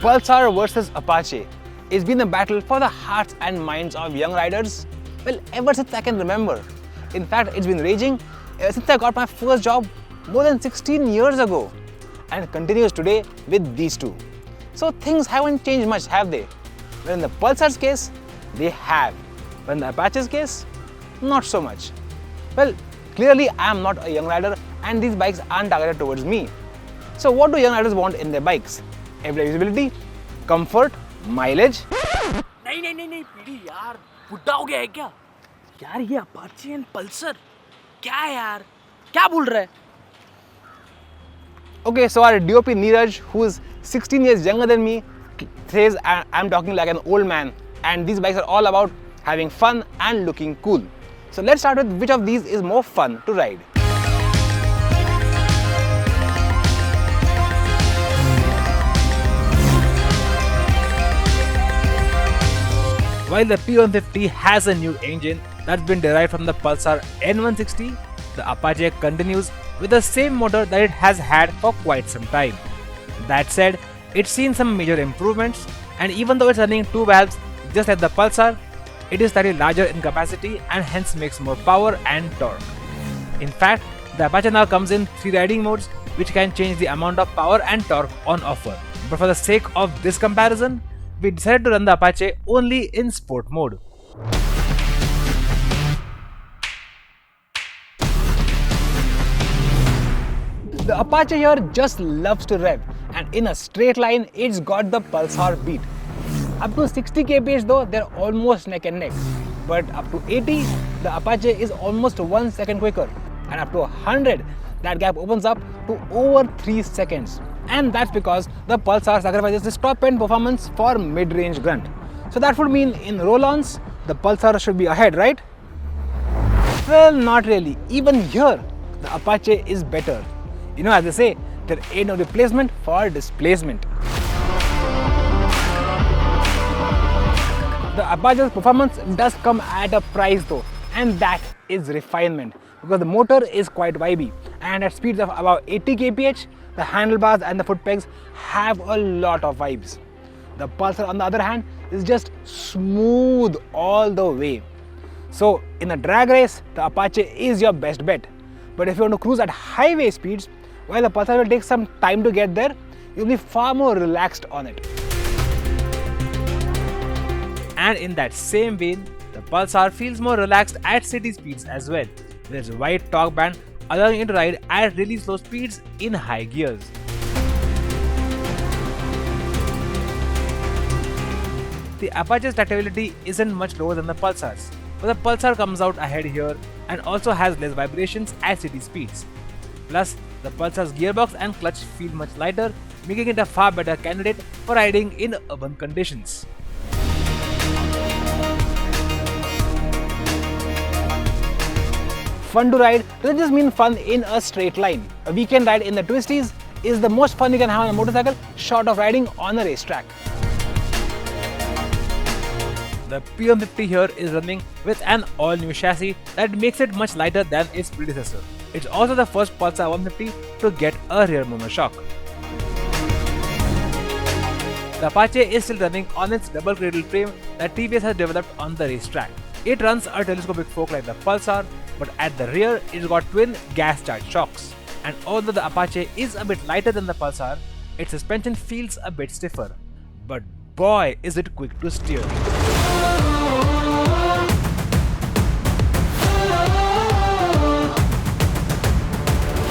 Pulsar versus Apache. It's been a battle for the hearts and minds of young riders, well, ever since I can remember. In fact, it's been raging ever since I got my first job more than 16 years ago, and it continues today with these two. So things haven't changed much, have they? Well, in the Pulsar's case, they have. But in the Apache's case, not so much. Well, clearly I am not a young rider and these bikes aren't targeted towards me. So what do young riders want in their bikes? Everyday usability, comfort, mileage. नहीं PD यार, बुड्ढा हो गया है क्या? यार ये Apache and Pulsar क्या है यार? क्या बोल रहा है? Okay, so our DOP Neeraj, who is 16 years younger than me, says I'm talking like an old man, and these bikes are all about having fun and looking cool. So let's start with which of these is more fun to ride. While the P150 has a new engine that's been derived from the Pulsar N160, the Apache continues with the same motor that it has had for quite some time. That said, it's seen some major improvements, and even though it's running 2 valves just like the Pulsar, it is slightly larger in capacity and hence makes more power and torque. In fact, the Apache now comes in 3 riding modes which can change the amount of power and torque on offer. But for the sake of this comparison, we decided to run the Apache only in sport mode. The Apache here just loves to rev, and in a straight line it's got the Pulsar beat. Up to 60 kph though, they're almost neck and neck, but up to 80 the Apache is almost 1 second quicker, and up to 100 that gap opens up to over 3 seconds. And that's because the Pulsar sacrifices this top-end performance for mid-range grunt. So that would mean in roll-ons, the Pulsar should be ahead, right? Well, not really. Even here, the Apache is better. You know, as they say, there ain't no replacement for displacement. The Apache's performance does come at a price though, and that is refinement, because the motor is quite vibey, and at speeds of about 80 kph, the handlebars and the foot pegs have a lot of vibes. The Pulsar, on the other hand, is just smooth all the way. So in a drag race, the Apache is your best bet. But if you want to cruise at highway speeds, while the Pulsar will take some time to get there, you'll be far more relaxed on it. And in that same vein, the Pulsar feels more relaxed at city speeds as well. There's a wide torque band allowing it to ride at really slow speeds in high gears. The Apache's tractability isn't much lower than the Pulsar's, but the Pulsar comes out ahead here and also has less vibrations at city speeds. Plus, the Pulsar's gearbox and clutch feel much lighter, making it a far better candidate for riding in urban conditions. Fun to ride doesn't just mean fun in a straight line. A weekend ride in the twisties is the most fun you can have on a motorcycle, short of riding on a racetrack. The P150 here is running with an all-new chassis that makes it much lighter than its predecessor. It's also the first Pulsar 150 to get a rear monoshock. The Apache is still running on its double cradle frame that TVS has developed on the racetrack. It runs a telescopic fork like the Pulsar, but at the rear it's got twin gas-charged shocks. And although the Apache is a bit lighter than the Pulsar, its suspension feels a bit stiffer. But boy is it quick to steer.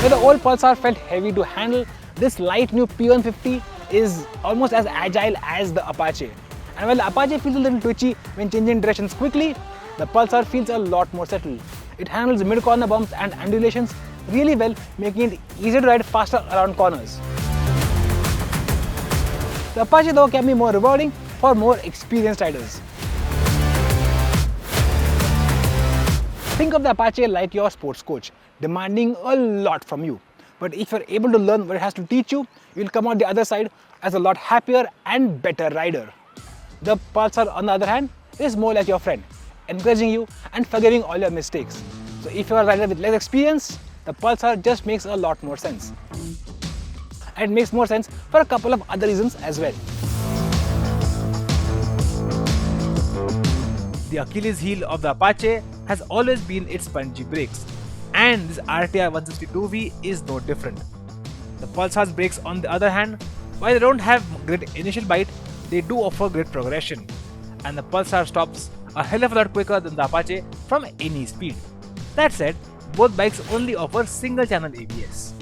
Where the old Pulsar felt heavy to handle, this light new P150 is almost as agile as the Apache. And while the Apache feels a little twitchy when changing directions quickly, the Pulsar feels a lot more settled. It handles mid-corner bumps and undulations really well, making it easier to ride faster around corners. The Apache though can be more rewarding for more experienced riders. Think of the Apache like your sports coach, demanding a lot from you. But if you're able to learn what it has to teach you, you'll come out the other side as a lot happier and better rider. The Pulsar, on the other hand, is more like your friend, encouraging you and forgiving all your mistakes. So if you're a rider with less experience, the Pulsar just makes a lot more sense. And it makes more sense for a couple of other reasons as well. the Achilles heel of the Apache has always been its spongy brakes, and this RTR 162V is no different. The Pulsar's brakes, on the other hand, while they don't have great initial bite, they do offer great progression, and the Pulsar stops a hell of a lot quicker than the Apache from any speed. That said, both bikes only offer single channel ABS.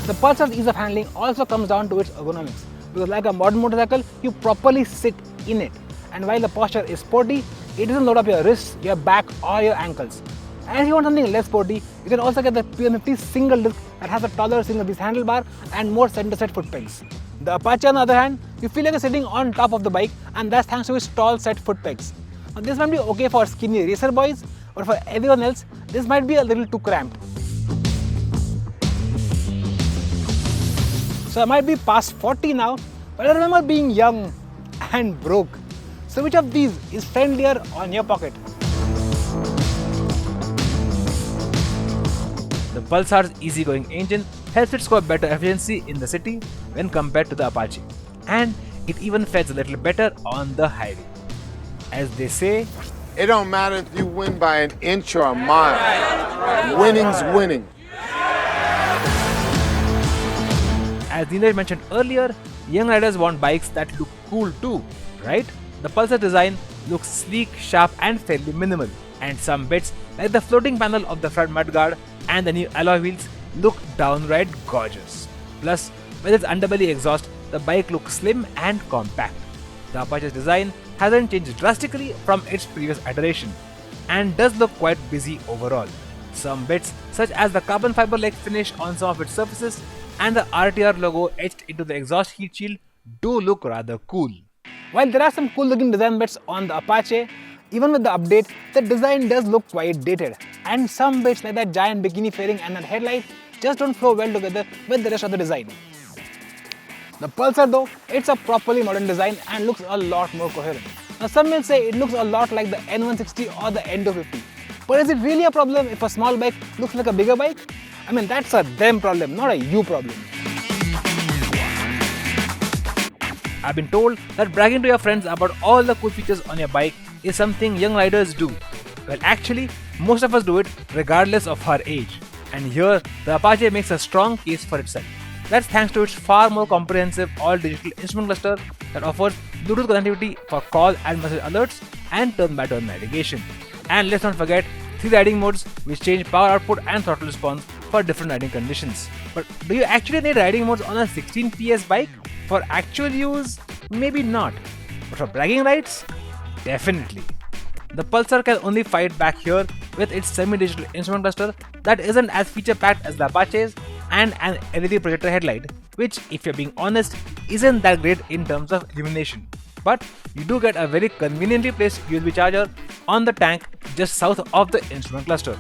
The Pulsar's ease of handling also comes down to its ergonomics, because like a modern motorcycle, you properly sit in it, and while the posture is sporty, it doesn't load up your wrists, your back or your ankles. And if you want something less sporty, you can also get the P150 single disc that has a taller single piece handlebar and more center set foot pegs. The Apache, on the other hand, you feel like you're sitting on top of the bike, and that's thanks to its tall set foot pegs. Now, this might be okay for skinny racer boys, but for everyone else, this might be a little too cramped. So I might be past 40 now, but I remember being young and broke. So which of these is friendlier on your pocket? The Pulsar's easygoing engine helps it score better efficiency in the city when compared to the Apache, and it even fares a little better on the highway. As they say, it don't matter if you win by an inch or a mile. Winning's winning. As Neeraj mentioned earlier, young riders want bikes that look cool too, right? The Pulsar design looks sleek, sharp and fairly minimal, and some bits like the floating panel of the front mudguard and the new alloy wheels look downright gorgeous. Plus, with its underbelly exhaust, the bike looks slim and compact. The Apache's design hasn't changed drastically from its previous iteration and does look quite busy overall. Some bits, such as the carbon fiber-like finish on some of its surfaces and the RTR logo etched into the exhaust heat shield, do look rather cool. While there are some cool looking design bits on the Apache, even with the update, the design does look quite dated, and some bits like that giant bikini fairing and that headlight just don't flow well together with the rest of the design. The Pulsar though, it's a properly modern design and looks a lot more coherent. Now some may say it looks a lot like the N160 or the N250, but is it really a problem if a small bike looks like a bigger bike? I mean, that's a them problem, not a you problem. I've been told that bragging to your friends about all the cool features on your bike is something young riders do. Well, actually, most of us do it regardless of our age. And here, the Apache makes a strong case for itself. That's thanks to its far more comprehensive all-digital instrument cluster that offers Bluetooth connectivity for call and message alerts and turn-by-turn navigation. And let's not forget 3 riding modes which change power output and throttle response for different riding conditions. But do you actually need riding modes on a 16 PS bike? For actual use, maybe not. But for bragging rights, definitely. The Pulsar can only fight back here with its semi-digital instrument cluster that isn't as feature-packed as the Apache's and an LED projector headlight, which, if you're being honest, isn't that great in terms of illumination. But you do get a very conveniently placed USB charger on the tank just south of the instrument cluster.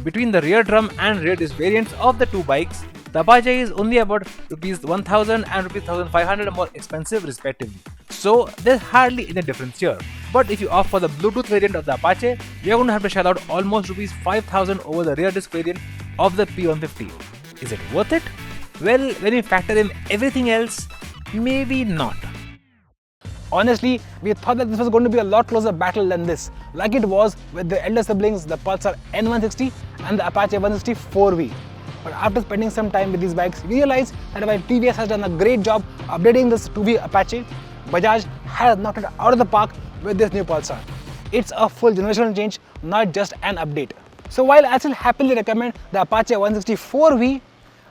Between the rear drum and rear disc variants of the two bikes, the Apache is only about Rs 1000 and Rs 1500 more expensive respectively. So there's hardly any difference here. But if you opt for the Bluetooth variant of the Apache, you're going to have to shell out almost Rs 5000 over the rear disc variant of the P150. Is it worth it? Well, when you factor in everything else, maybe not. Honestly, we thought that this was going to be a lot closer battle than this, like it was with the elder siblings, the Pulsar N160 and the Apache 160 4V. But after spending some time with these bikes, we realized that while TVS has done a great job updating this 2V Apache, Bajaj has knocked it out of the park with this new Pulsar. It's a full generational change, not just an update. So while I still happily recommend the Apache 160 4V,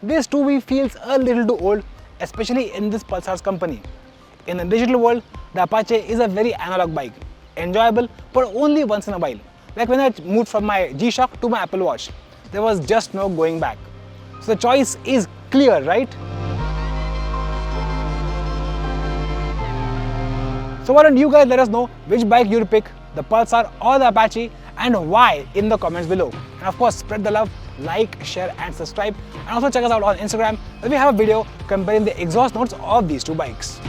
this 2V feels a little too old, especially in this Pulsar's company. In the digital world, the Apache is a very analog bike, enjoyable but only once in a while. Like when I moved from my G-Shock to my Apple Watch, there was just no going back. So the choice is clear, right? So why don't you guys let us know which bike you'd pick, the Pulsar or the Apache, and why in the comments below. And of course, spread the love, like, share and subscribe, and also check us out on Instagram where we have a video comparing the exhaust notes of these two bikes.